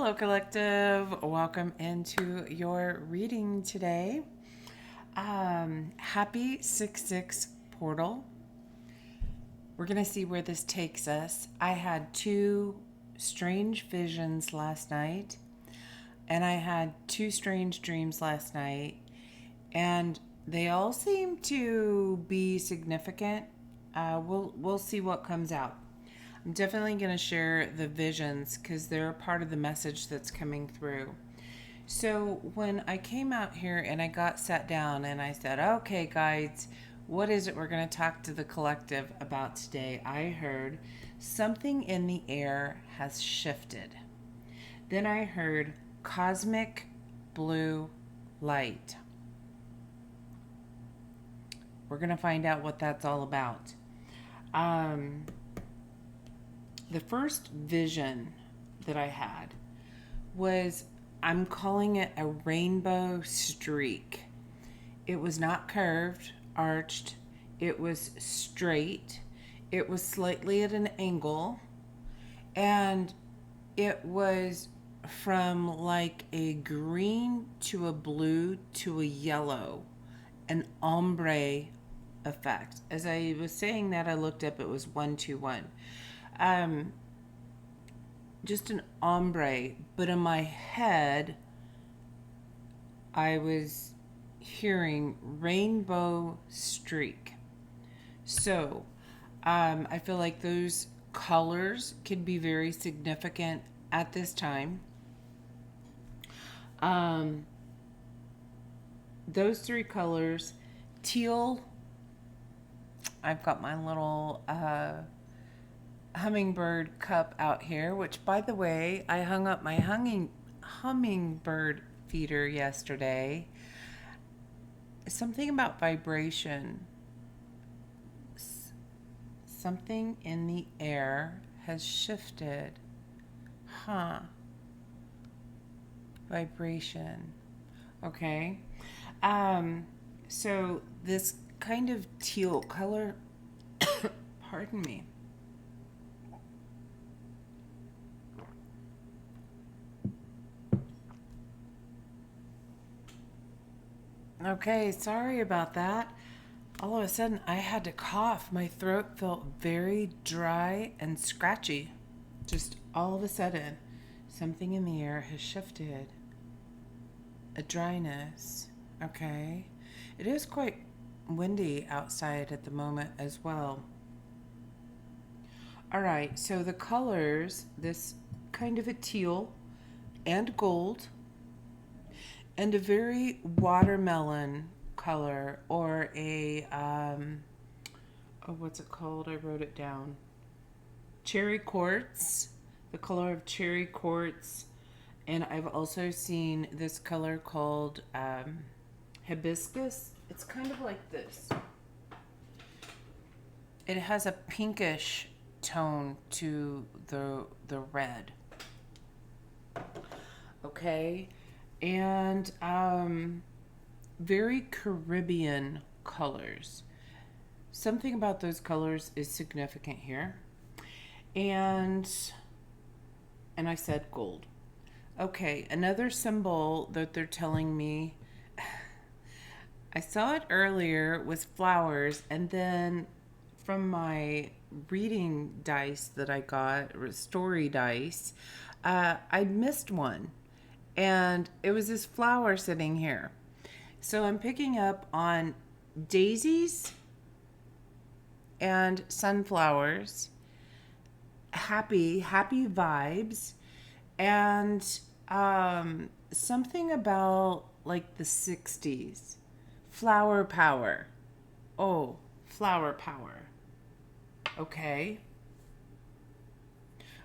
Hello, collective. Welcome into your reading today. Happy 6/6 portal. We're going to see where this takes us. I had two strange visions last night, and I had two strange dreams last night, and they all seem to be significant. We'll see what comes out. I'm definitely going to share the visions because they're a part of the message that's coming through. So when I came out here and I got sat down and I said, okay, guys, what is it we're going to talk to the collective about today? I heard something in the air has shifted. Then I heard cosmic blue light. We're going to find out what that's all about. The first vision that I had was, I'm calling it a rainbow streak. It was not curved, arched. It was straight. It was slightly at an angle. And it was from like a green to a blue to a yellow, an ombre effect. As I was saying that, I looked up, it was 121. Just an ombre, but in my head, I was hearing rainbow streak. So, I feel like those colors could be very significant at this time. Those three colors, teal. I've got my little hummingbird cup out here, which, by the way, I hung up my hummingbird feeder yesterday. Something about vibration. Something in the air has shifted. Vibration. Okay. So this kind of teal color, pardon me. Okay, sorry about that. All of a sudden, I had to cough. My throat felt very dry and scratchy. Just all of a sudden, something in the air has shifted. A dryness. Okay. It is quite windy outside at the moment as well. All right, so the colors, this kind of a teal and gold, and a very watermelon color, or a what's it called? I wrote it down. Cherry quartz, the color of cherry quartz. And I've also seen this color called hibiscus. It's kind of like this. It has a pinkish tone to the red. Okay. And very Caribbean colors. Something about those colors is significant here. And I said gold. Okay, another symbol that they're telling me, I saw it earlier, was flowers, and then from my reading dice that I got, story dice, I missed one. And it was this flower sitting here. So I'm picking up on daisies and sunflowers, happy vibes, and something about like the 60s. Flower power. Oh, flower power. Okay.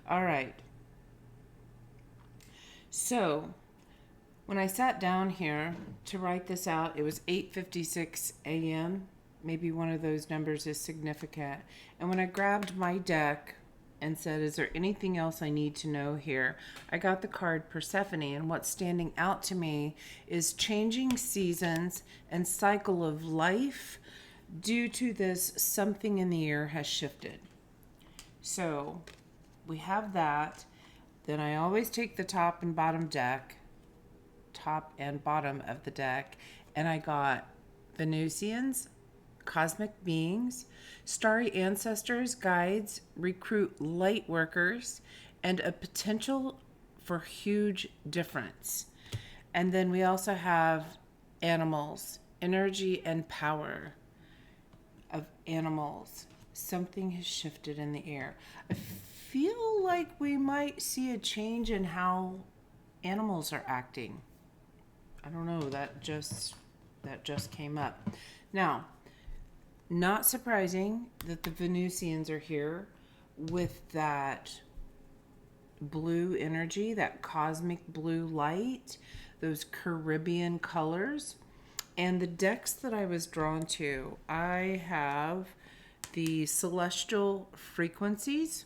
All right. So, when I sat down here to write this out, it was 8:56 a.m. Maybe one of those numbers is significant. And when I grabbed my deck and said, is there anything else I need to know here? I got the card Persephone, and what's standing out to me is changing seasons and cycle of life. Due to this, something in the air has shifted. So we have that. Then I always take the top and bottom of the deck, and I got Venusians, cosmic beings, starry ancestors, guides, recruit light workers, and a potential for huge difference. And then we also have animals, energy and power of animals. Something has shifted in the air. I feel like we might see a change in how animals are acting. I don't know, that just came up. Now, not surprising that the Venusians are here with that blue energy, that cosmic blue light, those Caribbean colors. And the decks that I was drawn to, I have the Celestial Frequencies.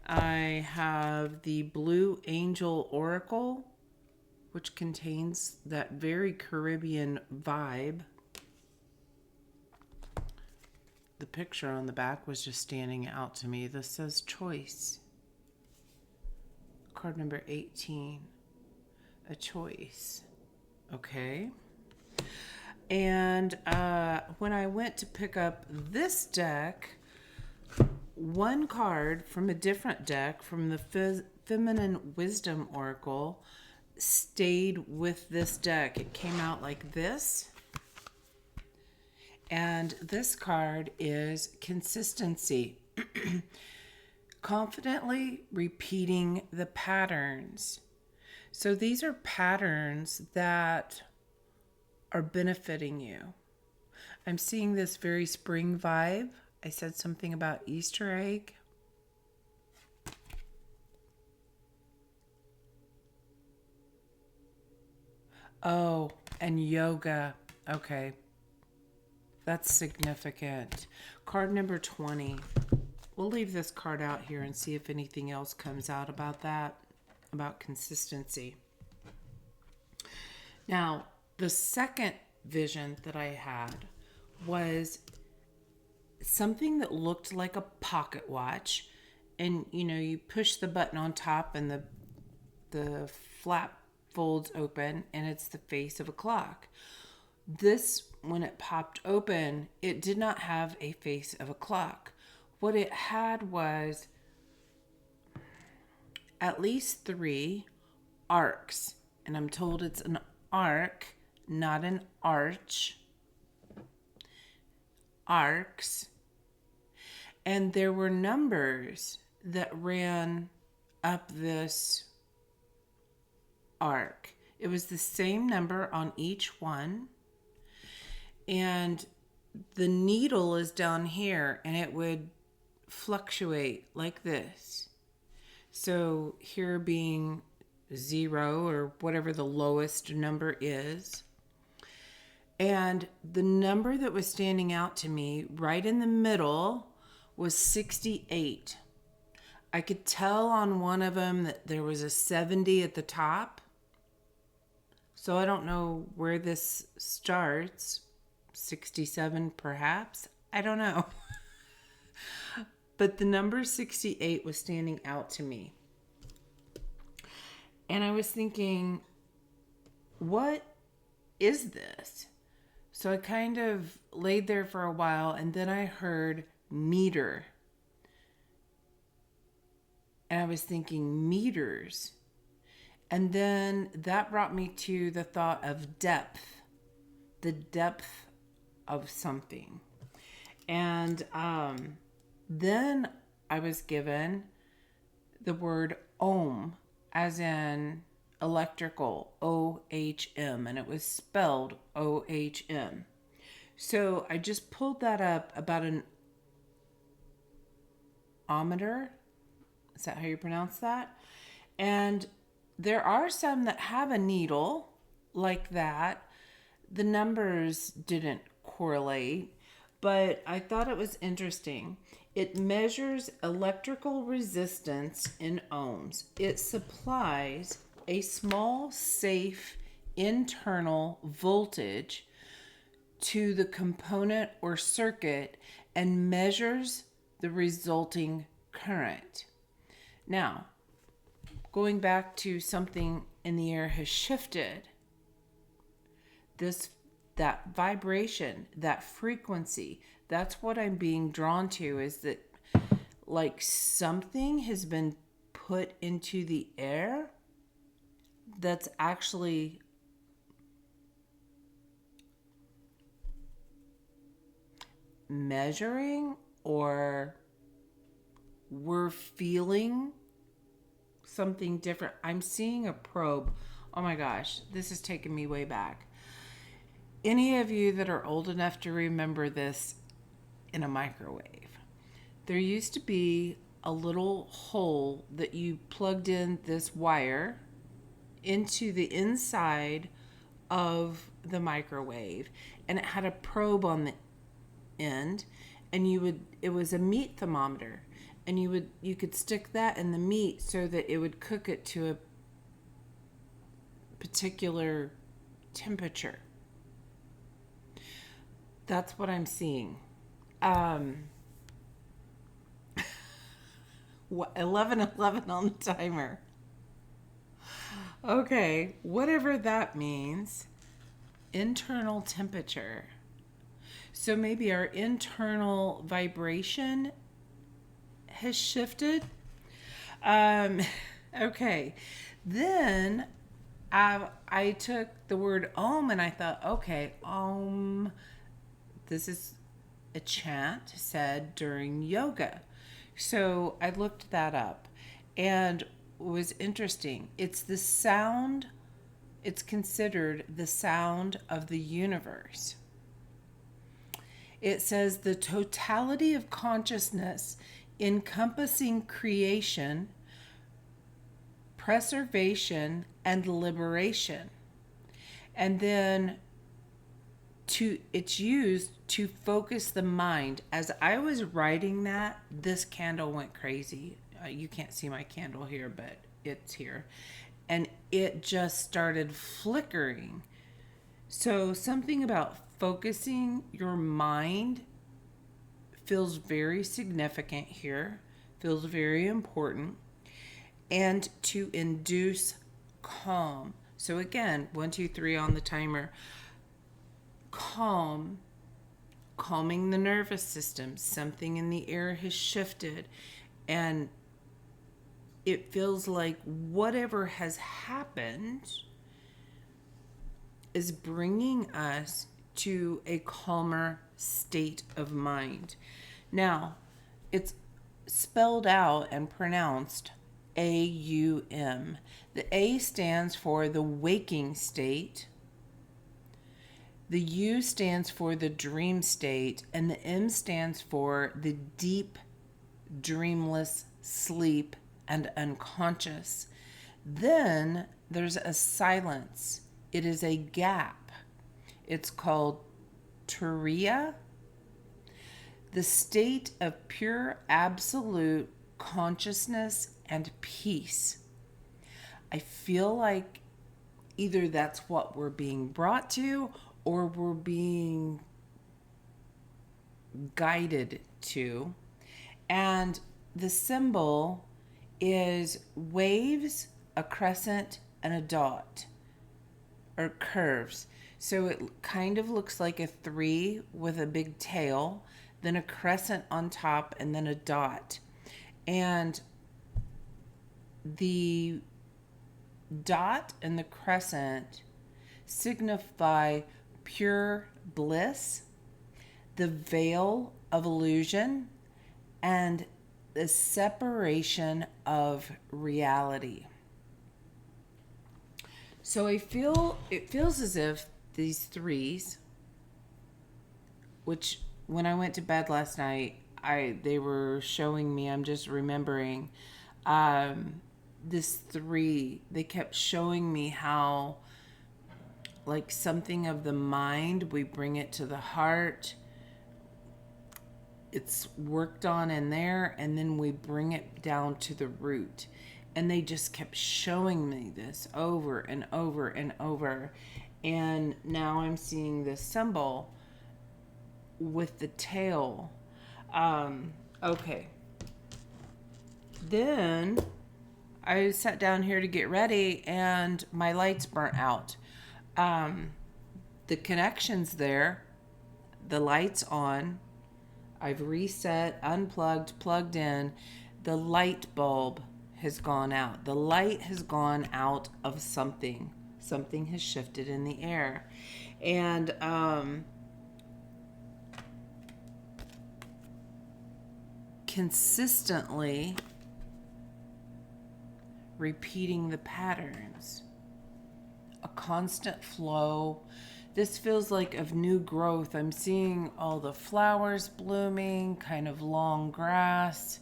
I have the Blue Angel Oracle, which contains that very Caribbean vibe. The picture on the back was just standing out to me. This says choice. Card number 18. A choice. Okay. And when I went to pick up this deck, one card from a different deck, from the Feminine Wisdom Oracle, stayed with this deck. It came out like this. And this card is consistency. Confidently repeating the patterns. So these are patterns that are benefiting you. I'm seeing this very spring vibe. I said something about Easter egg. Oh, and yoga. Okay. That's significant. Card number 20. We'll leave this card out here and see if anything else comes out about that, about consistency. Now, the second vision that I had was something that looked like a pocket watch. And, you push the button on top and the flap folds open and it's the face of a clock. This, when it popped open, it did not have a face of a clock. What it had was at least 3 arcs. And I'm told it's an arc, not an arch. Arcs. And there were numbers that ran up this arc. It was the same number on each one. And the needle is down here and it would fluctuate like this. So here being 0 or whatever the lowest number is. And the number that was standing out to me right in the middle was 68. I could tell on one of them that there was a 70 at the top. So I don't know where this starts. 67 perhaps? I don't know. But the number 68 was standing out to me. And I was thinking, what is this? So I kind of laid there for a while and then I heard meter. And I was thinking meters. And then that brought me to the thought of depth. The depth of something. And then I was given the word ohm, as in electrical, O-H-M, and it was spelled O-H-M. So I just pulled that up about an ohmmeter. Is that how you pronounce that? And there are some that have a needle like that. The numbers didn't correlate, but I thought it was interesting. It measures electrical resistance in ohms. It supplies a small, safe, internal voltage to the component or circuit and measures the resulting current. Now, going back to something in the air has shifted. That vibration, that frequency, that's what I'm being drawn to, is that like something has been put into the air that's actually measuring, or we're feeling something different. I'm seeing a probe. Oh my gosh, this is taking me way back. Any of you that are old enough to remember this in a microwave, there used to be a little hole that you plugged in this wire into the inside of the microwave, and it had a probe on the end, and it was a meat thermometer, and you could stick that in the meat so that it would cook it to a particular temperature. That's what I'm seeing. 11:11 on the timer. Okay, whatever that means. Internal temperature. So maybe our internal vibration has shifted. Okay. Then I took the word Om and I thought, okay, Om, this is a chant said during yoga. So I looked that up, and it was interesting. It's the sound, it's considered the sound of the universe. It says the totality of consciousness encompassing creation, preservation, and liberation. And then it's used to focus the mind. As I was writing that, this candle went crazy. You can't see my candle here, but it's here. And it just started flickering. So something about focusing your mind feels very significant here, feels very important, and to induce calm. So again, 1, 2, 3 on the timer. Calming the nervous system. Something in the air has shifted, and it feels like whatever has happened is bringing us to a calmer state of mind. Now, it's spelled out and pronounced AUM. The A stands for the waking state. The U stands for the dream state, and the M stands for the deep, dreamless sleep and unconscious. Then there's a silence. It is a gap. It's called Turiya, the state of pure absolute consciousness and peace. I feel like either that's what we're being brought to, or we're being guided to. And the symbol is waves, a crescent, and a dot, or curves. So it kind of looks like a 3 with a big tail, then a crescent on top, and then a dot. And the dot and the crescent signify pure bliss, the veil of illusion, and the separation of reality. So it feels as if these 3s, which when I went to bed last night, they were showing me, I'm just remembering, this 3, they kept showing me how, like, something of the mind, we bring it to the heart, it's worked on in there, and then we bring it down to the root. And they just kept showing me this over and over and over. And now I'm seeing this symbol with the tail. Okay. Then I sat down here to get ready and my lights burnt out. The connection's there, the light's on. I've reset, unplugged, plugged in. The light bulb has gone out. The light has gone out of something. Something has shifted in the air. And consistently repeating the patterns. A constant flow. This feels like of new growth. I'm seeing all the flowers blooming, kind of long grass.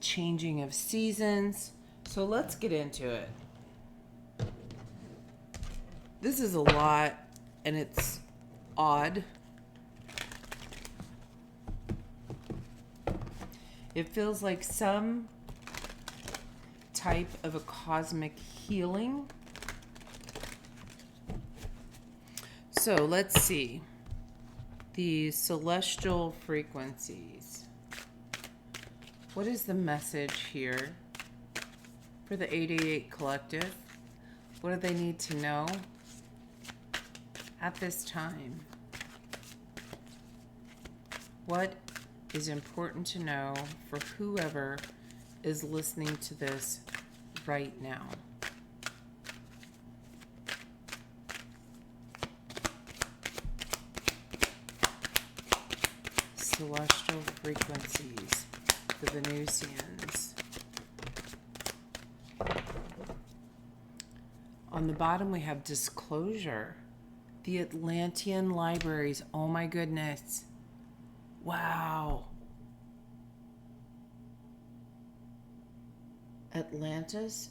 Changing of seasons. So let's get into it. This is a lot and it's odd. It feels like some type of a cosmic healing. So let's see. The celestial frequencies. What is the message here for the 888 collective? What do they need to know at this time? What is important to know for whoever is listening to this right now? Celestial frequencies, the Venusians. On the bottom we have disclosure. The Atlantean libraries. Oh my goodness. Wow. Atlantis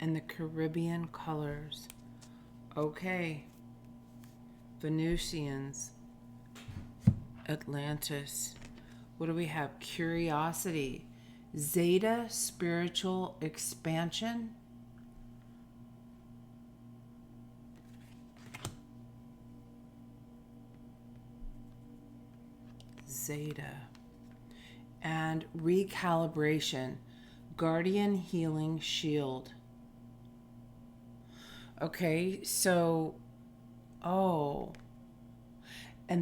and the Caribbean colors. Okay. Venusians. Atlantis. What do we have? Curiosity. Zeta, spiritual expansion. Zeta. And recalibration. Guardian healing shield. Okay, so, and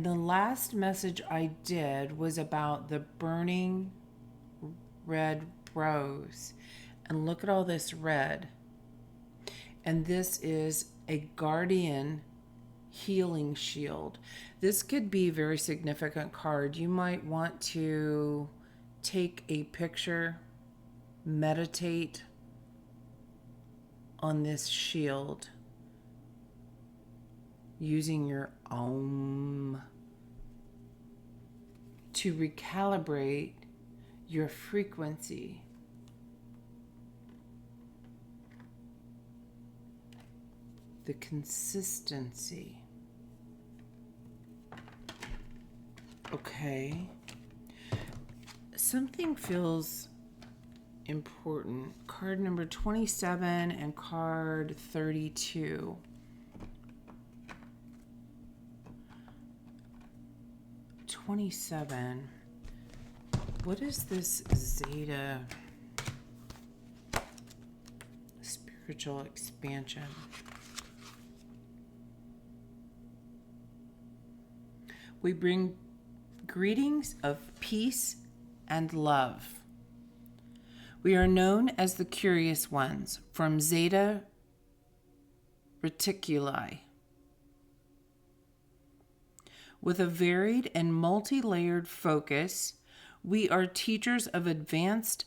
the last message I did was about the burning red rose. And look at all this red. And this is a guardian healing shield. This could be a very significant card. You might want to take a picture, meditate on this shield using your Om to recalibrate your frequency. The consistency. Okay. Something feels important. Card number 27 and card 32. '27. What is this Zeta? Spiritual expansion. We bring greetings of peace and love. We are known as the Curious Ones from Zeta Reticuli. With a varied and multi-layered focus, we are teachers of advanced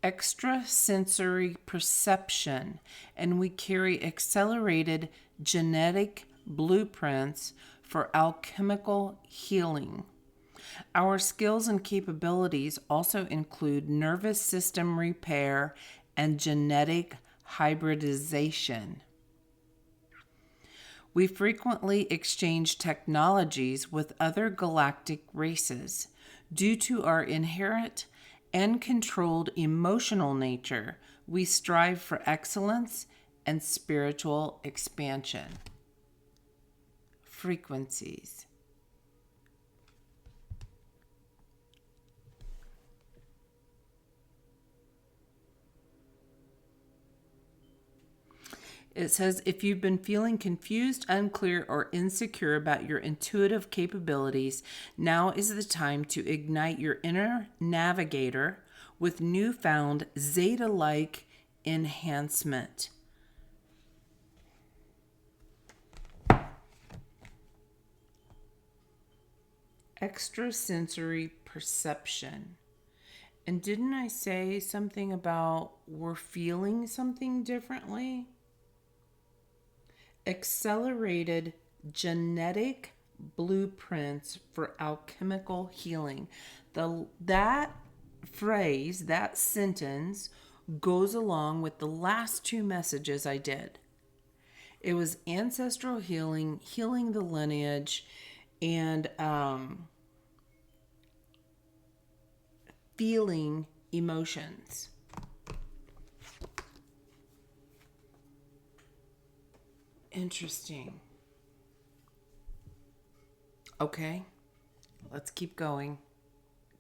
extrasensory perception, and we carry accelerated genetic blueprints for alchemical healing. Our skills and capabilities also include nervous system repair and genetic hybridization. We frequently exchange technologies with other galactic races. Due to our inherent and controlled emotional nature, we strive for excellence and spiritual expansion. Frequencies. It says, if you've been feeling confused, unclear, or insecure about your intuitive capabilities, now is the time to ignite your inner navigator with newfound Zeta-like enhancement. Extrasensory perception. And didn't I say something about we're feeling something differently? Accelerated genetic blueprints for alchemical healing. That phrase, that sentence, goes along with the last two messages I did. It was ancestral healing, healing the lineage, and feeling emotions. Interesting. Okay, let's keep going.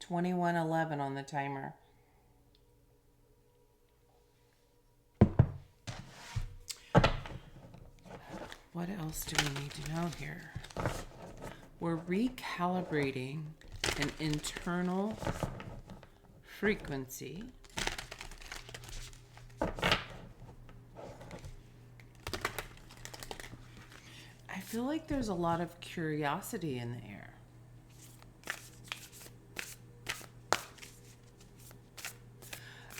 21:11 on the timer. What else do we need to know here? We're recalibrating an internal frequency. I feel like there's a lot of curiosity in the air.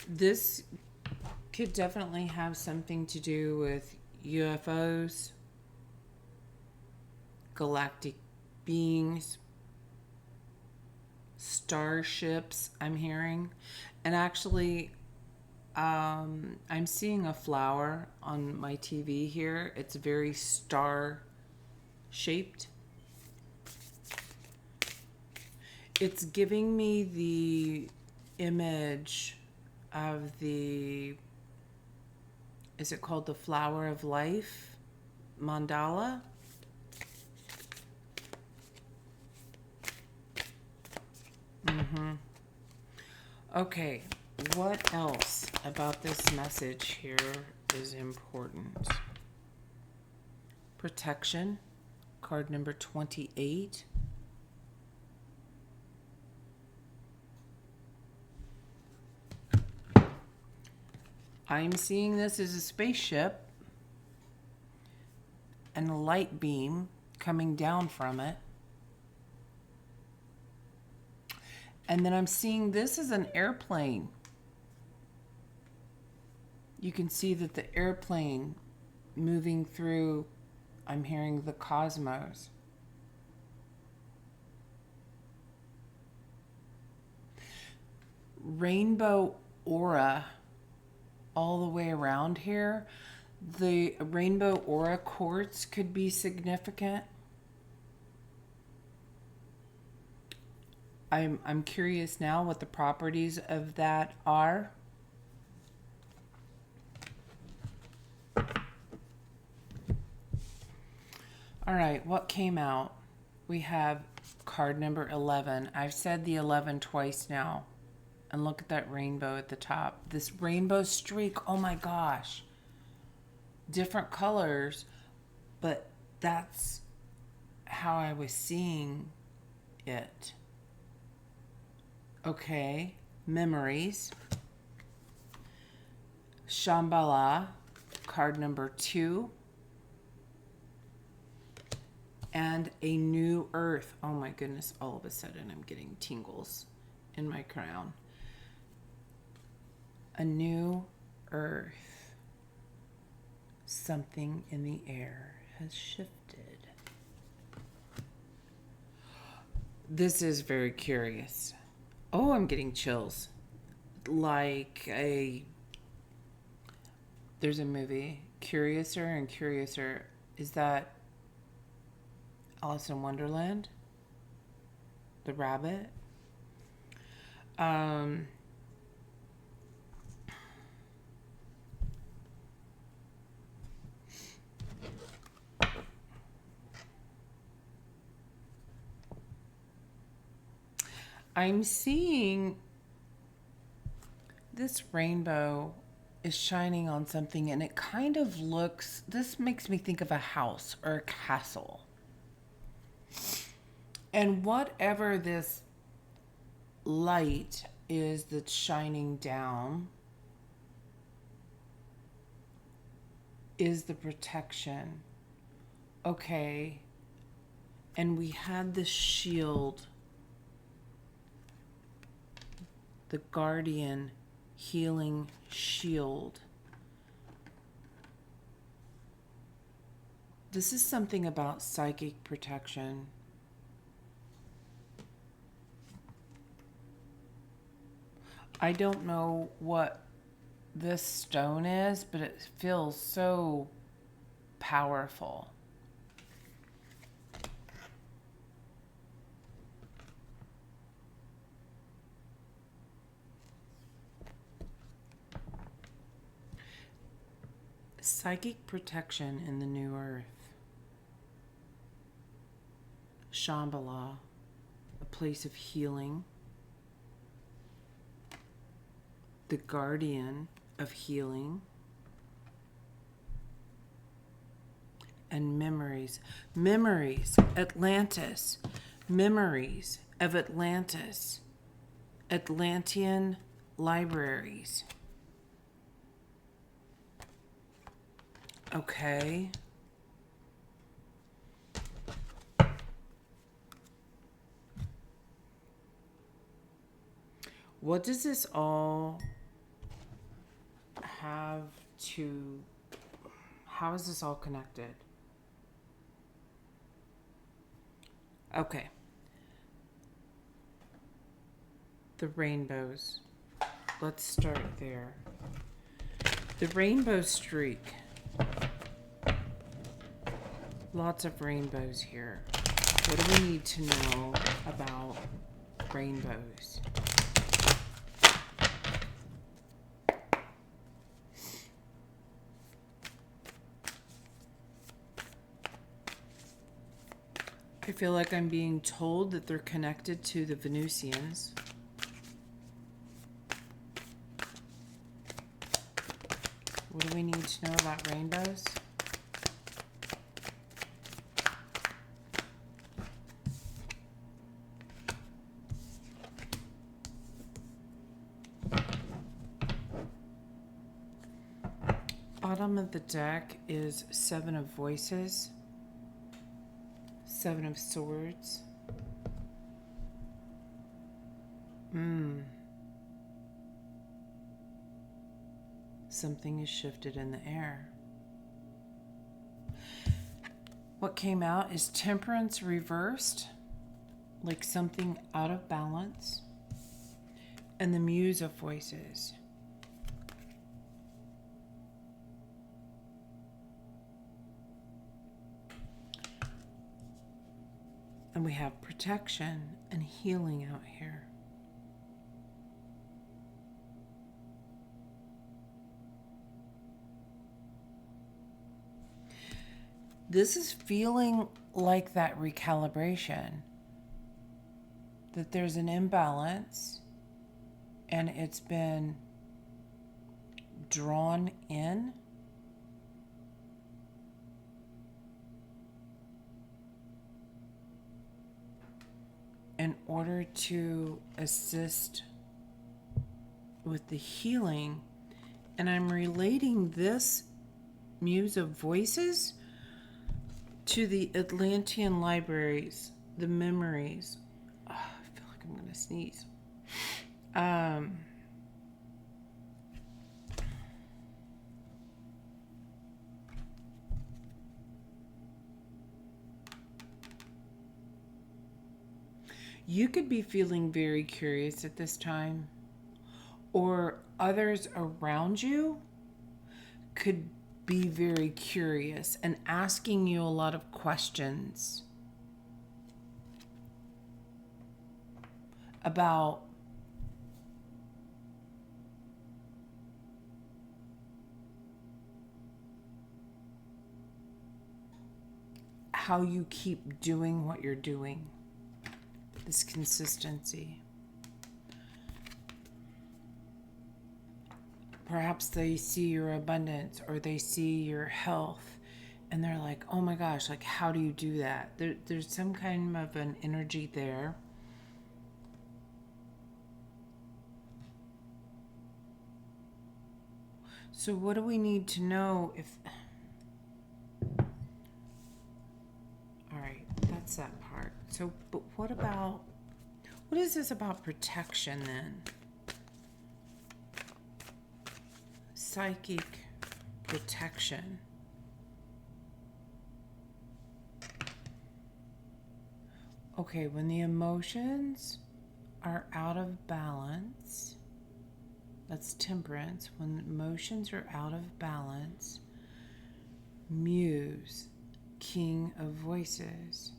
This could definitely have something to do with UFOs, galactic beings, starships, I'm hearing. And actually, I'm seeing a flower on my TV here. It's very star shaped. It's giving me the image of the, is it called the Flower of Life mandala? Okay, what else about this message here is important? Protection, card number 28. I'm seeing this as a spaceship and a light beam coming down from it. And then I'm seeing this as an airplane. You can see that the airplane moving through, I'm hearing the cosmos. Rainbow aura all the way around here. The rainbow aura quartz could be significant. I'm curious now what the properties of that are. All right, what came out? We have card number 11. I've said the 11 twice now. And look at that rainbow at the top. This rainbow streak, oh my gosh. Different colors, but that's how I was seeing it. Okay, memories. Shambhala, card number 2. And a new earth. Oh my goodness, all of a sudden I'm getting tingles in my crown. A new earth. Something in the air has shifted. This is very curious. Oh, I'm getting chills. There's a movie, Curiouser and Curiouser. Is that Alice in Wonderland? The rabbit? I'm seeing this rainbow is shining on something, and it kind of looks, this makes me think of a house or a castle. And whatever this light is that's shining down is the protection. Okay. And we had the shield, the guardian healing shield. This is something about psychic protection. I don't know what this stone is, but it feels so powerful. Psychic protection in the new earth. Shambhala, a place of healing. The guardian of healing. And memories. Memories, Atlantis. Memories of Atlantis. Atlantean libraries. Okay. What does this all have to, how is this all connected? Okay. The rainbows. Let's start there. The rainbow streak. Lots of rainbows here. What do we need to know about rainbows? I feel like I'm being told that they're connected to the Venusians. What do we need to know about rainbows? Bottom of the deck is Seven of Voices, Seven of Swords. Something is shifted in the air. What came out is Temperance reversed, like something out of balance, and the Muse of Voices. And we have protection and healing out here. This is feeling like that recalibration, that there's an imbalance and it's been drawn in. In order to assist with the healing. And I'm relating this Muse of Voices to the Atlantean libraries, the memories. Oh, I feel like I'm going to sneeze. You could be feeling very curious at this time, or others around you could be very curious and asking you a lot of questions about how you keep doing what you're doing. This consistency. perhaps they see your abundance or they see your health and they're like, oh my gosh, like, how do you do that? There's some kind of an energy there. So what do we need to know if... All right, that's that part. So, but what is this about protection then? Psychic protection. Okay, when the emotions are out of balance, that's temperance. When emotions are out of balance, Muse, King of Voices.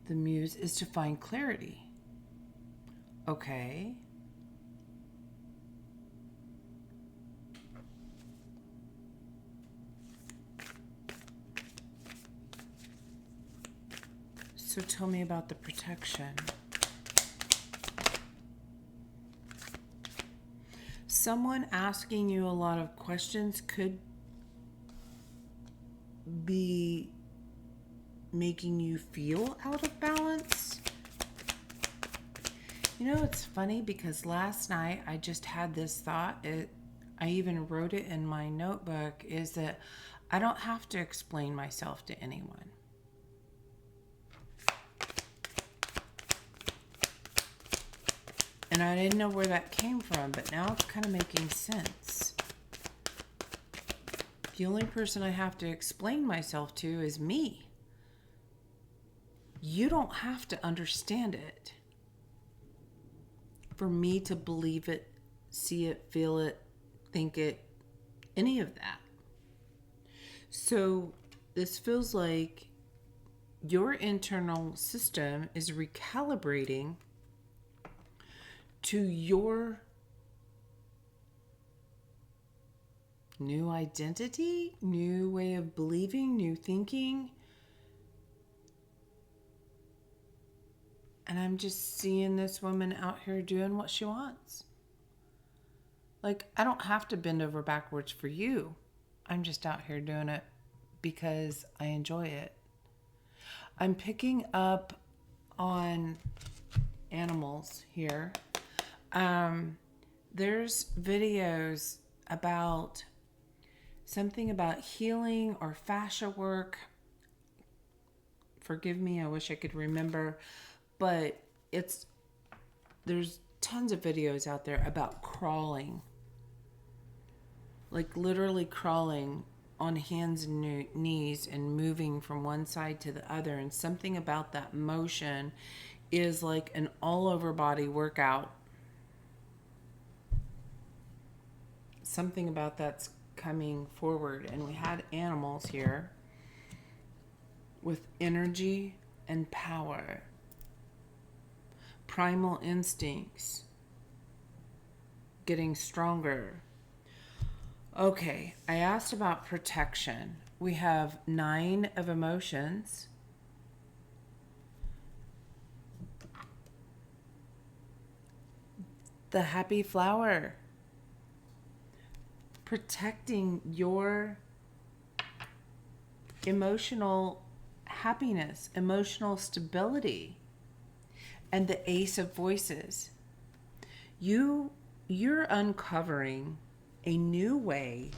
The Muse is to find clarity. Okay. So tell me about the protection. Someone asking you a lot of questions could be making you feel out of balance. You know, it's funny because last night I just had this thought. I even wrote it in my notebook, is that I don't have to explain myself to anyone. And I didn't know where that came from, but now it's kind of making sense. The only person I have to explain myself to is me. You don't have to understand it for me to believe it, see it, feel it, think it, any of that. So this feels like your internal system is recalibrating to your new identity, new way of believing, new thinking. And I'm just seeing this woman out here doing what she wants. Like, I don't have to bend over backwards for you. I'm just out here doing it because I enjoy it. I'm picking up on animals here. There's videos about something about healing or fascia work. Forgive me, I wish I could remember. But there's tons of videos out there about crawling. Like literally crawling on hands and knees and moving from one side to the other. And something about that motion is like an all over body workout. Something about that's coming forward. And we had animals here with energy and power. Primal instincts getting stronger. Okay, I asked about protection. We have 9 of emotions. The happy flower. Protecting your emotional happiness, emotional stability. And the Ace of Voices. You're uncovering a new way.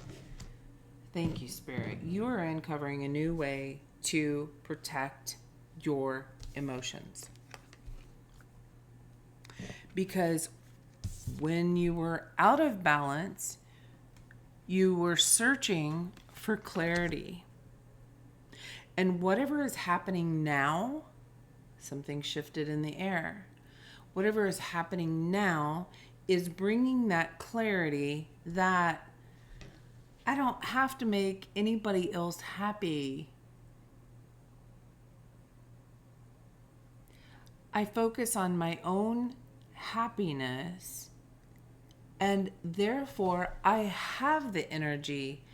Thank you, Spirit. You are uncovering a new way to protect your emotions. Because when you were out of balance, you were searching for clarity. And whatever is happening now, something shifted in the air. Whatever is happening now is bringing that clarity that I don't have to make anybody else happy. I focus on my own happiness, and therefore I have the energy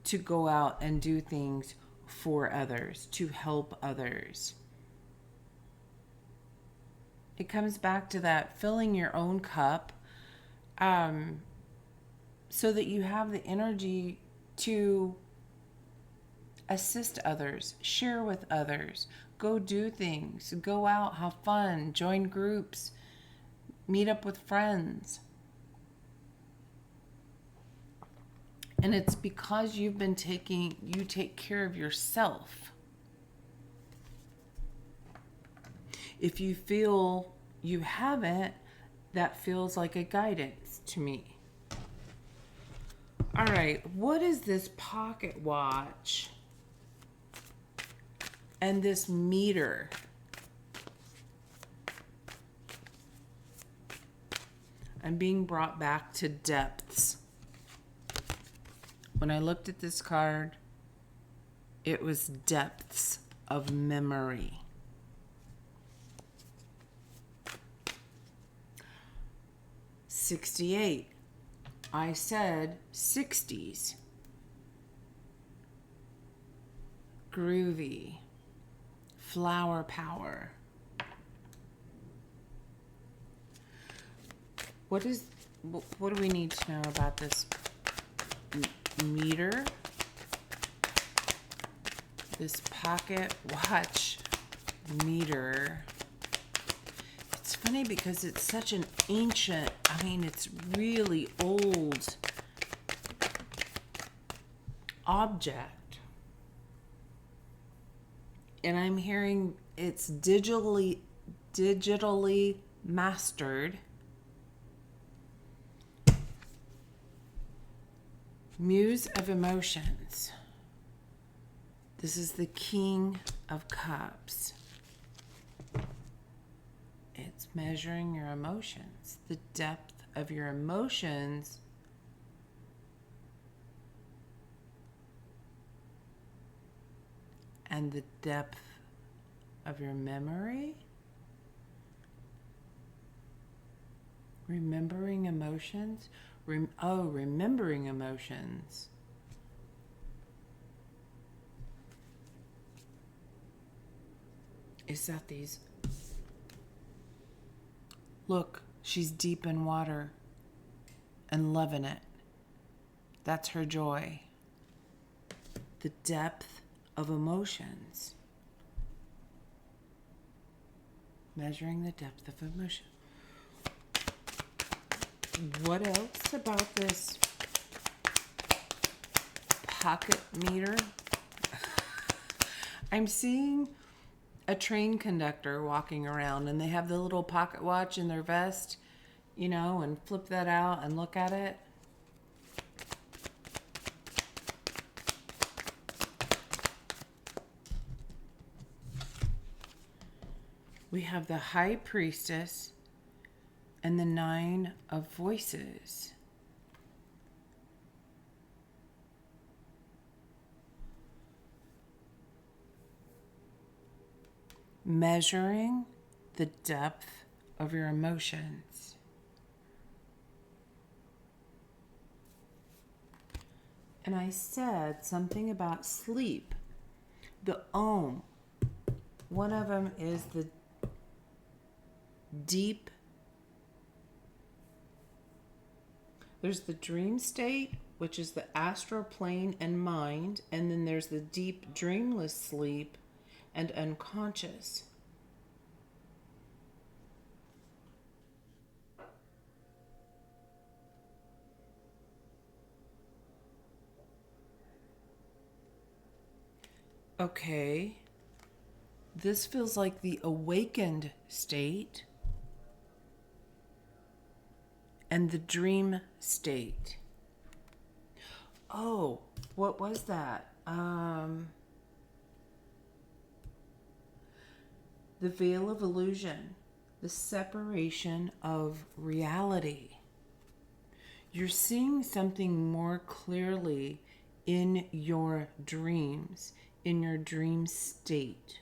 to go out and do things for others, to help others. It comes back to that filling your own cup. so that you have the energy to assist others, share with others, go do things, go out, have fun, join groups, meet up with friends. And it's because you take care of yourself. If you feel you haven't, that feels like a guidance to me. All right, what is this pocket watch and this meter? I'm being brought back to depths. When I looked at this card, it was depths of memory. '68. I said 60s. Groovy. Flower power. What do we need to know about this meter? This pocket watch meter. It's funny because it's such an ancient, it's really old object. And I'm hearing it's digitally mastered. Muse of emotions. This is the King of Cups. It's measuring your emotions, the depth of your emotions. And the depth of your memory. Remembering emotions. Remembering emotions. Is that these? Look, she's deep in water and loving it. That's her joy. The depth of emotions. Measuring the depth of emotion. What else about this pocket meter? I'm seeing a train conductor walking around and they have the little pocket watch in their vest, and flip that out and look at it. We have the High Priestess and the Nine of Voices. Measuring the depth of your emotions. And I said something about sleep. The Om. One of them is the deep. There's the dream state, which is the astral plane and mind, and then there's the deep dreamless sleep and unconscious. Okay, this feels like the awakened state and the dream state. Oh, what was that? The veil of illusion, the separation of reality. You're seeing something more clearly in your dreams, in your dream state.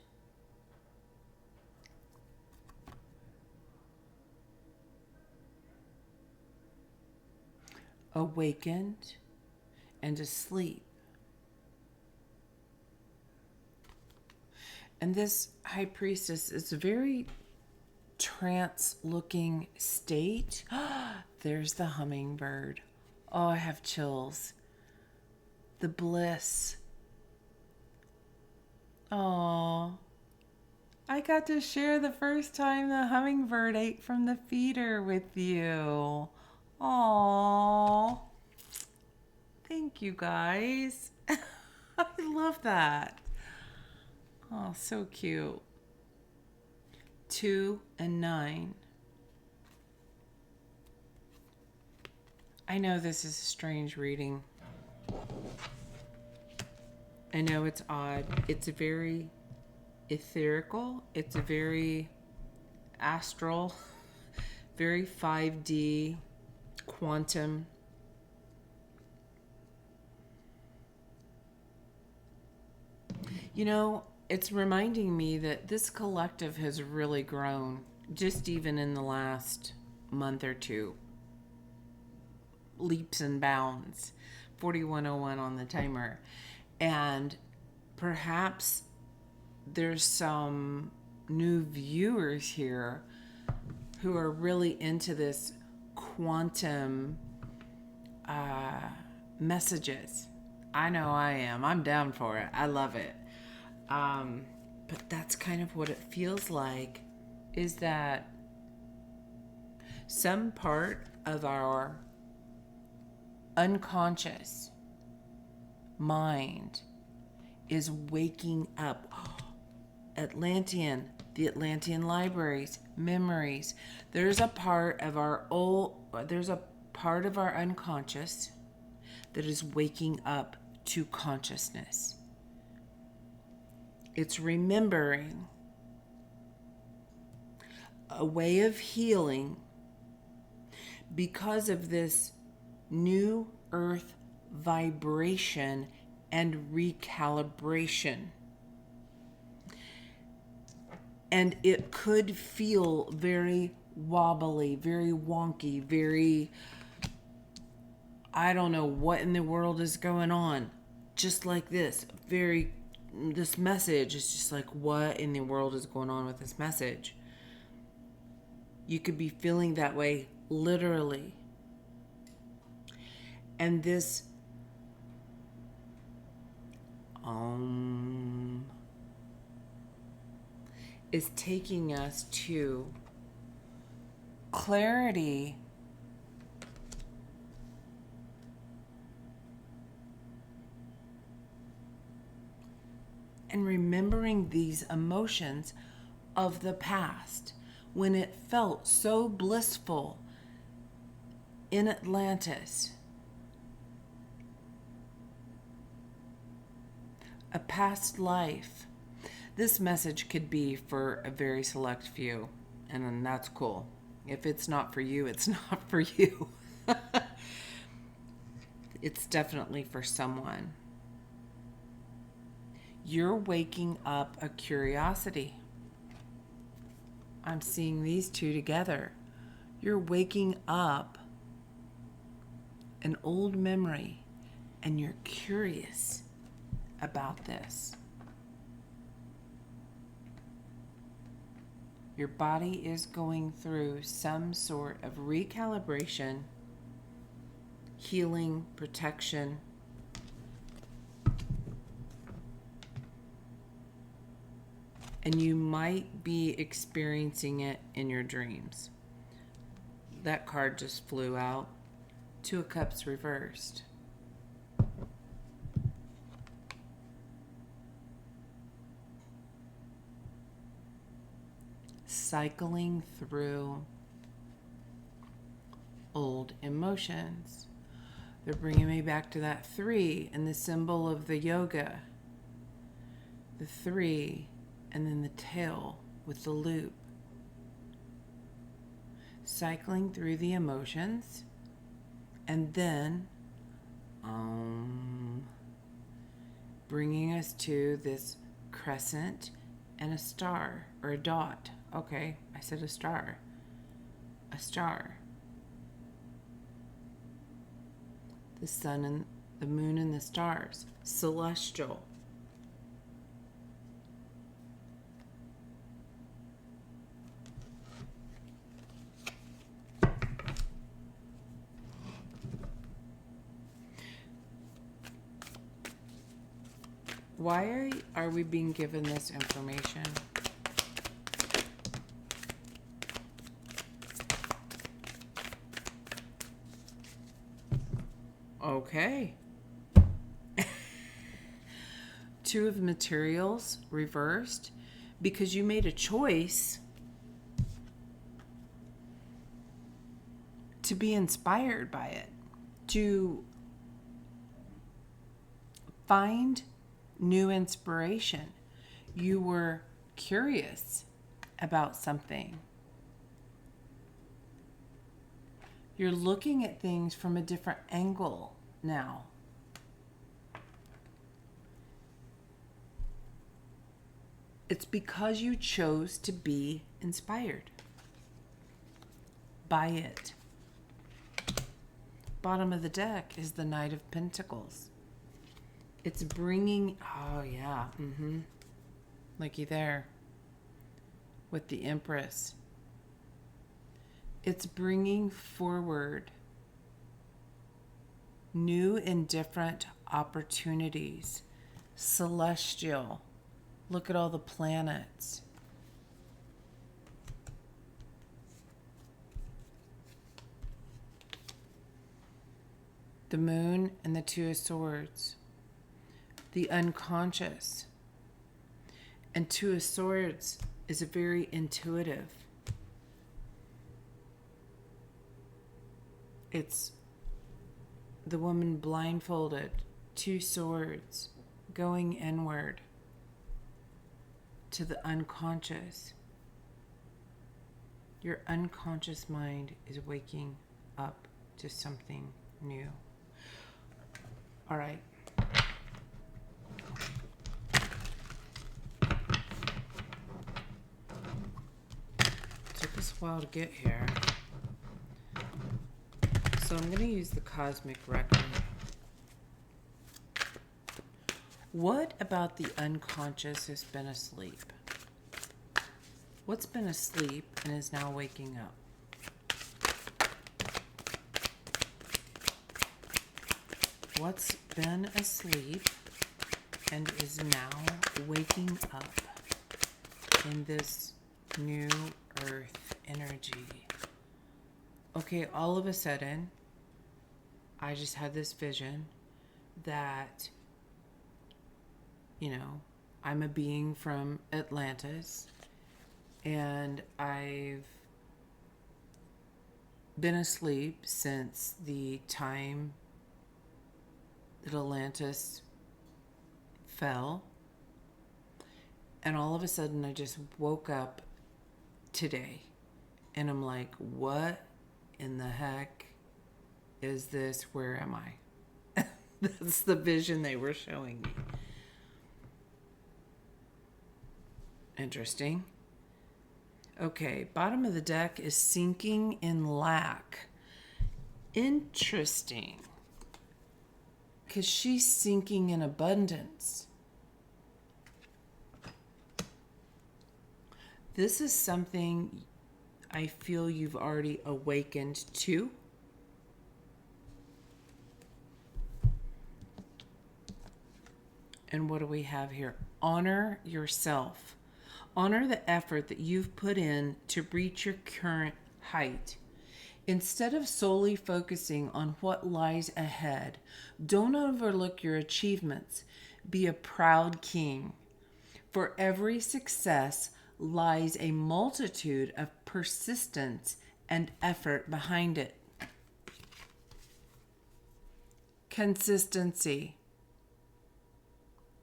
Awakened and asleep. And this High Priestess is very trance-looking state. There's the hummingbird. Oh, I have chills. The bliss. Oh, I got to share the first time the hummingbird ate from the feeder with you. Oh, thank you guys. I love that. Oh, so cute. 2 and 9. I know this is a strange reading. I know it's odd. It's very etherical. It's a very astral, very 5D, quantum. You know, it's reminding me that this collective has really grown just even in the last month or two. Leaps and bounds. 4101 on the timer. And perhaps there's some new viewers here who are really into this quantum messages. I know I am. I'm down for it. I love it. But that's kind of what it feels like, is that some part of our unconscious mind is waking up. Atlantean, the Atlantean libraries, memories. There's a part of our unconscious that is waking up to consciousness. It's remembering a way of healing because of this new earth vibration and recalibration. And it could feel very wobbly, very wonky, very, I don't know what in the world is going on. Just like this message is just like, what in the world is going on with this message? You could be feeling that way literally. And this is taking us to clarity and remembering these emotions of the past when it felt so blissful in Atlantis. A past life. This message could be for a very select few, and then that's cool. If it's not for you, it's not for you. It's definitely for someone. You're waking up a curiosity. I'm seeing these two together. You're waking up an old memory, and you're curious about this. Your body is going through some sort of recalibration, healing, protection. And you might be experiencing it in your dreams. That card just flew out. 2 of Cups reversed. Cycling through old emotions. They're bringing me back to that 3 and the symbol of the yoga. The 3 and then the tail with the loop. Cycling through the emotions and then bringing us to this crescent and a star or a dot. Okay, I said a star. A star. The sun and the moon and the stars. Celestial. Why are we being given this information? Okay. Two of materials reversed because you made a choice to be inspired by it, to find new inspiration. You were curious about something. You're looking at things from a different angle now. It's because you chose to be inspired by it. Bottom of the deck is the Knight of Pentacles. It's bringing, oh yeah, looky there, with the Empress. It's bringing forward new and different opportunities. Celestial. Look at all the planets. The Moon and the Two of Swords. The unconscious. And Two of Swords is a very intuitive. It's the woman blindfolded, two swords, going inward to the unconscious. Your unconscious mind is waking up to something new. All right. Took us a while to get here. So I'm going to use the cosmic record. What about the unconscious has been asleep? What's been asleep and is now waking up? What's been asleep and is now waking up in this new earth energy? Okay, all of a sudden, I just had this vision that, I'm a being from Atlantis, and I've been asleep since the time that Atlantis fell, and all of a sudden I just woke up today, and I'm like, what in the heck is this? Where am I? That's the vision they were showing me. Interesting. Okay, bottom of the deck is sinking in lack. Interesting. Because she's sinking in abundance. This is something I feel you've already awakened to. And what do we have here? Honor yourself. Honor the effort that you've put in to reach your current height. Instead of solely focusing on what lies ahead, don't overlook your achievements. Be a proud king. For every success lies a multitude of persistence and effort behind it. Consistency.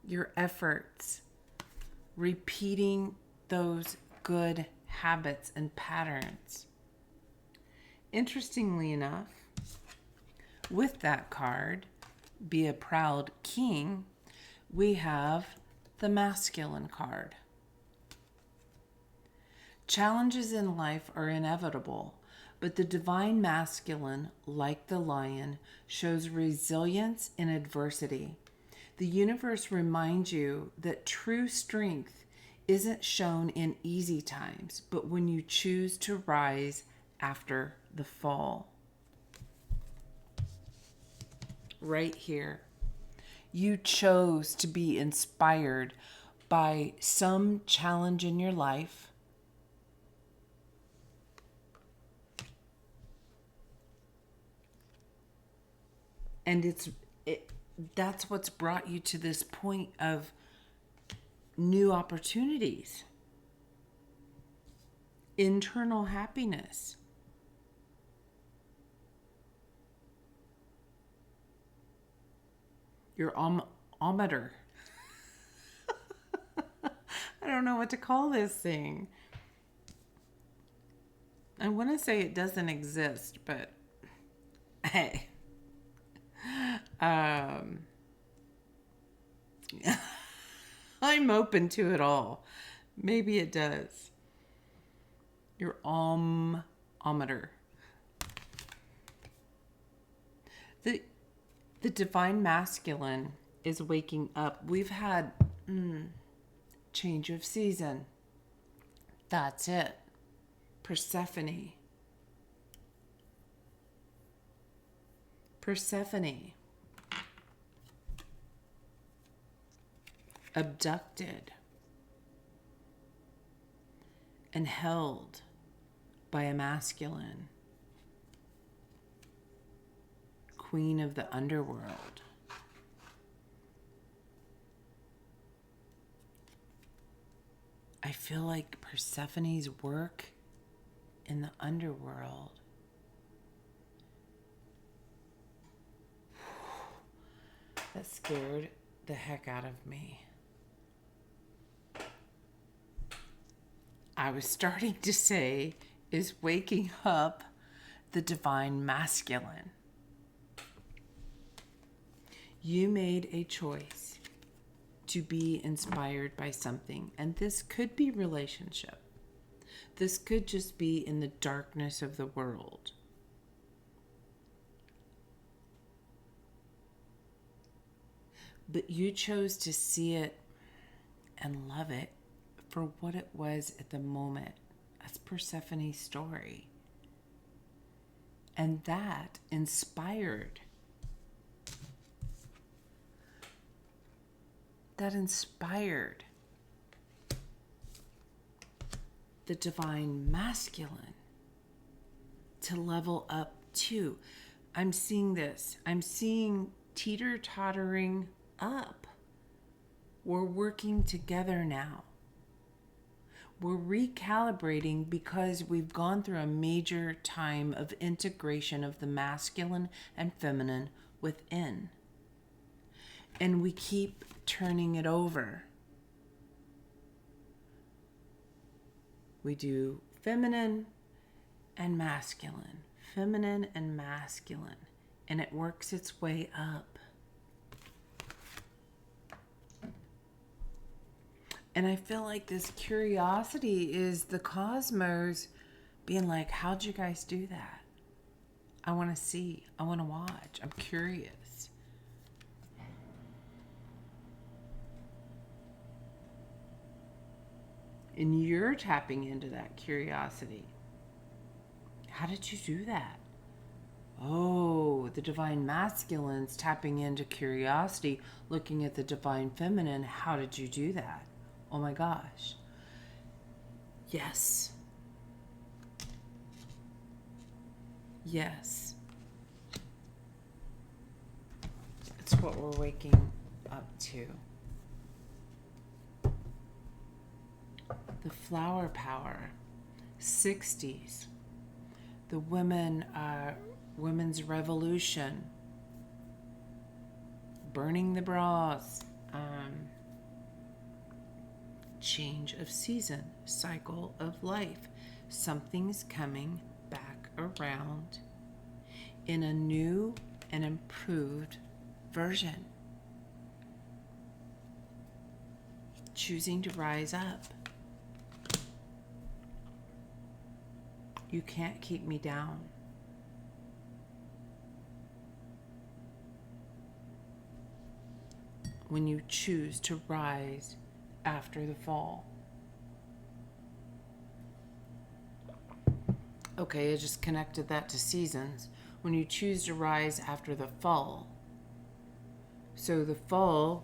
Your efforts. Repeating those good habits and patterns. Interestingly enough, with that card, be a proud king, we have the masculine card. Challenges in life are inevitable, but the divine masculine, like the lion, shows resilience in adversity. The universe reminds you that true strength isn't shown in easy times, but when you choose to rise after the fall. Right here. You chose to be inspired by some challenge in your life. And that's what's brought you to this point of new opportunities, internal happiness. Your ometer. I don't know what to call this thing. I want to say it doesn't exist, but hey. I'm open to it all. Maybe it does. Your ometer. The divine masculine is waking up. We've had change of season. That's it. Persephone. Abducted and held by a masculine. Queen of the underworld. I feel like Persephone's work in the underworld that scared the heck out of me. I was starting to say is waking up the divine masculine. You made a choice to be inspired by something, and this could be relationship. This could just be in the darkness of the world. But you chose to see it and love it for what it was at the moment. That's Persephone's story. And that inspired. The divine masculine to level up too. I'm seeing this. I'm seeing teeter-tottering up. We're working together now. We're recalibrating because we've gone through a major time of integration of the masculine and feminine within. And we keep turning it over. We do feminine and masculine, and it works its way up. And I feel like this curiosity is the cosmos being like, how'd you guys do that? I want to see. I want to watch. I'm curious. And you're tapping into that curiosity. How did you do that? Oh, the divine masculine's tapping into curiosity, looking at the divine feminine. How did you do that? Oh my gosh. Yes. Yes. It's what we're waking up to. The flower power. 60s. The women's revolution. Burning the bras. Change of season, cycle of life. Something's coming back around in a new and improved version. Choosing to rise up. You can't keep me down. When you choose to rise after the fall. Okay, I just connected that to seasons. When you choose to rise after the fall, So the fall,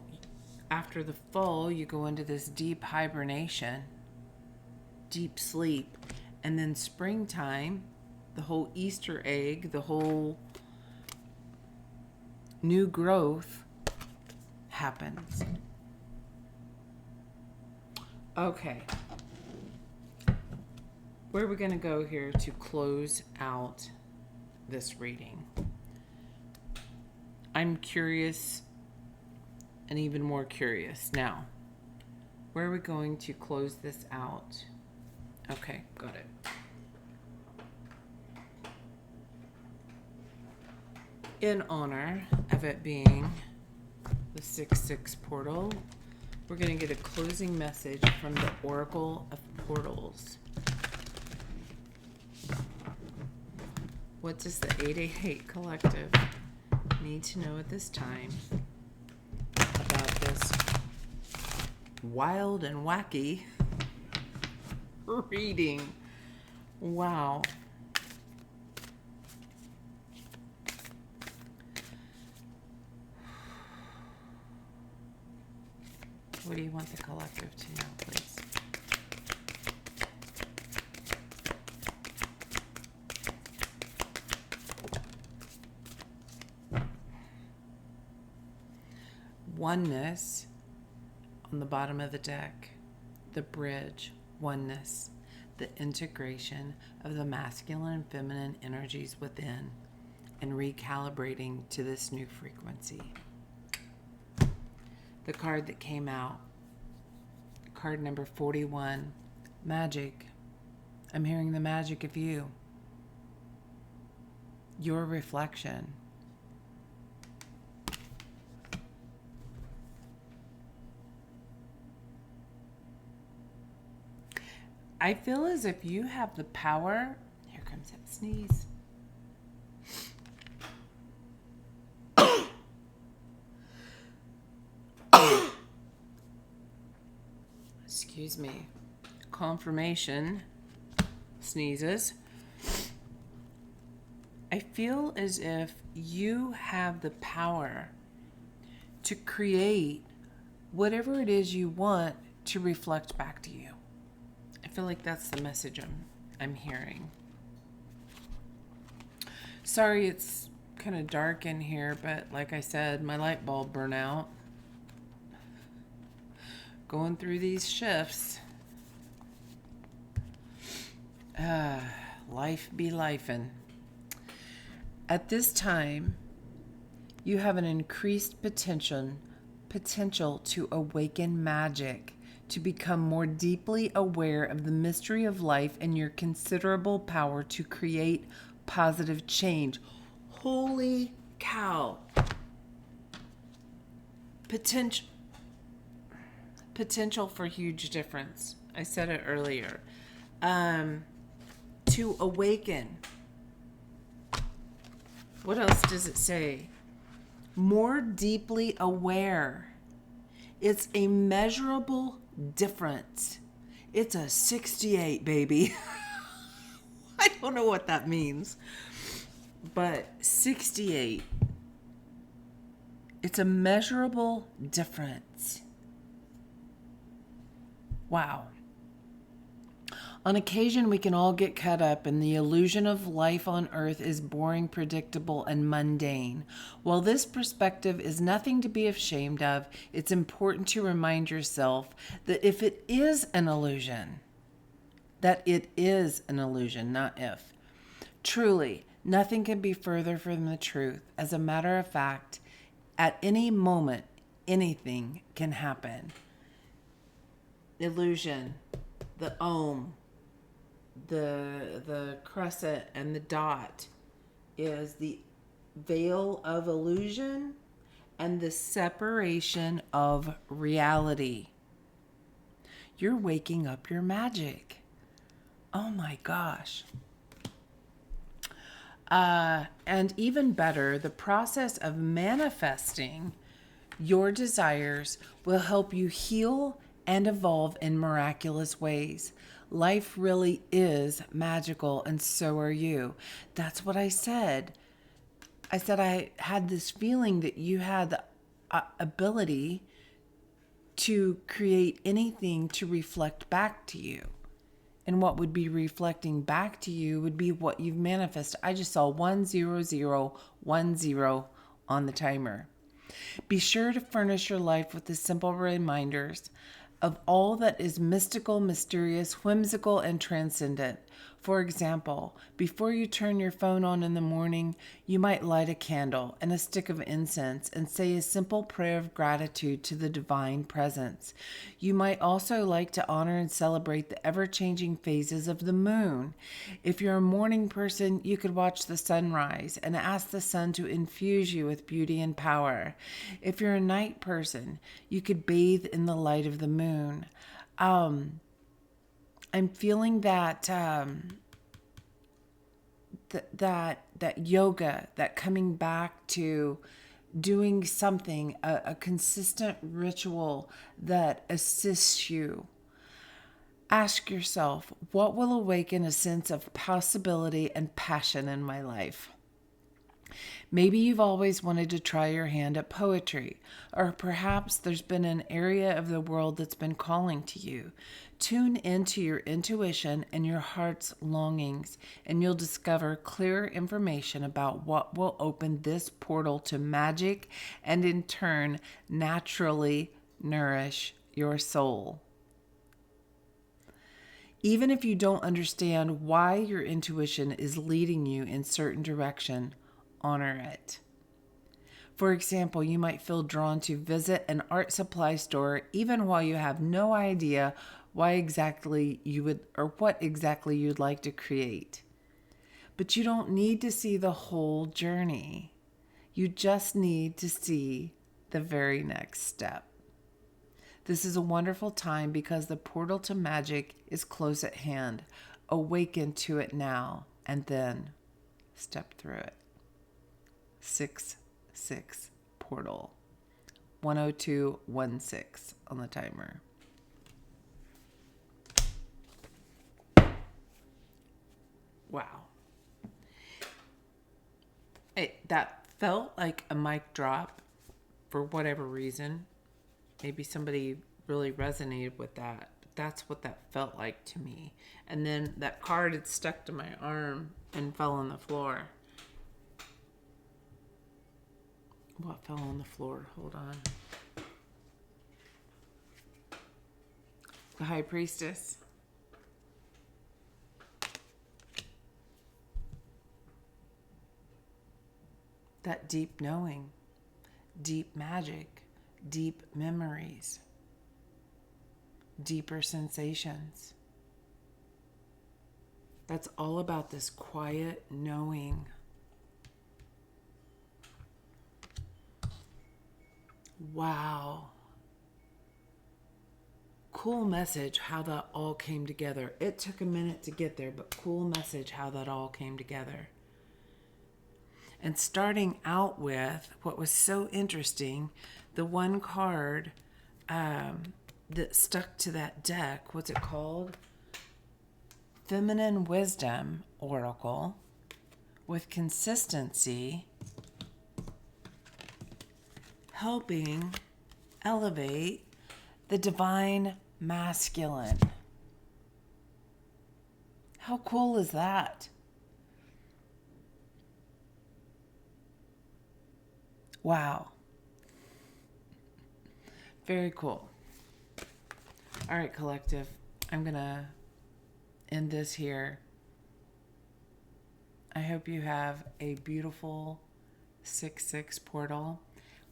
after the fall, you go into this deep hibernation, deep sleep. And then springtime, the whole Easter egg, the whole new growth happens. Okay. Where are we going to go here to close out this reading? I'm curious and even more curious. Now, where are we going to close this out? Okay, got it. In honor of it being the 6/6 portal, we're going to get a closing message from the Oracle of Portals. What does the 888 Collective need to know at this time about this wild and wacky reading? Wow. What do you want the collective to know, please? Oneness on the bottom of the deck, the bridge, oneness, the integration of the masculine and feminine energies within, and recalibrating to this new frequency. The card that came out, card number 41, magic. I'm hearing the magic of you, your reflection. I feel as if you have the power. Here comes that sneeze. Excuse me. Confirmation sneezes. I feel as if you have the power to create whatever it is you want to reflect back to you. I feel like that's the message I'm hearing. Sorry, it's kind of dark in here, but like I said, my light bulb burned out. Going through these shifts. Life be lifin'. At this time, you have an increased potential to awaken magic, to become more deeply aware of the mystery of life and your considerable power to create positive change. Holy cow. Potential for huge difference. I said it earlier. To awaken. What else does it say? More deeply aware. It's a measurable difference. It's a 68, baby. I don't know what that means. But 68. It's a measurable difference. Wow. On occasion, we can all get caught up in the illusion of life on earth is boring, predictable, and mundane. While this perspective is nothing to be ashamed of, it's important to remind yourself that if it is an illusion, that it is an illusion, not if. Truly, nothing can be further from the truth. As a matter of fact, at any moment, anything can happen. Illusion, the Om, the crescent and the dot is the veil of illusion and the separation of reality. You're waking up your magic. Oh my gosh. And even better, the process of manifesting your desires will help you heal and evolve in miraculous ways. Life really is magical, and so are you. That's what I said. I said I had this feeling that you had ability to create anything to reflect back to you. And what would be reflecting back to you would be what you've manifested. I just saw 10010 on the timer. Be sure to furnish your life with the simple reminders of all that is mystical, mysterious, whimsical, and transcendent. For example, before you turn your phone on in the morning, you might light a candle and a stick of incense and say a simple prayer of gratitude to the divine presence. You might also like to honor and celebrate the ever-changing phases of the moon. If you're a morning person, you could watch the sunrise and ask the sun to infuse you with beauty and power. If you're a night person, you could bathe in the light of the moon. I'm feeling that that yoga, that coming back to doing something, a consistent ritual that assists you. Ask yourself, what will awaken a sense of possibility and passion in my life? Maybe you've always wanted to try your hand at poetry, or perhaps there's been an area of the world that's been calling to you. Tune into your intuition and your heart's longings, and you'll discover clearer information about what will open this portal to magic and in turn naturally nourish your soul. Even if you don't understand why your intuition is leading you in certain direction, honor it. For example, you might feel drawn to visit an art supply store even while you have no idea why exactly you would or what exactly you'd like to create. But you don't need to see the whole journey. You just need to see the very next step. This is a wonderful time because the portal to magic is close at hand. Awaken to it now and then step through it. 6-6 portal. 10216 on the timer. Wow. That felt like a mic drop for whatever reason. Maybe somebody really resonated with that. But that's what that felt like to me. And then that card had stuck to my arm and fell on the floor. What fell on the floor? Hold on. The High Priestess. That deep knowing, deep magic, deep memories, deeper sensations. That's all about this quiet knowing. Wow. Cool message how that all came together. It took a minute to get there, but cool message how that all came together. And starting out with what was so interesting, the one card that stuck to that deck, what's it called? Feminine Wisdom Oracle with consistency, helping elevate the divine masculine. How cool is that? Wow. Very cool. All right, collective. I'm going to end this here. I hope you have a beautiful 6-6 portal.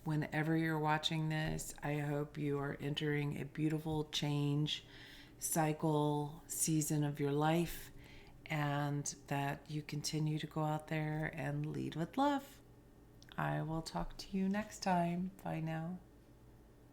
Whenever you're watching this, I hope you are entering a beautiful change, cycle, season of your life, and that you continue to go out there and lead with love. I will talk to you next time. Bye now.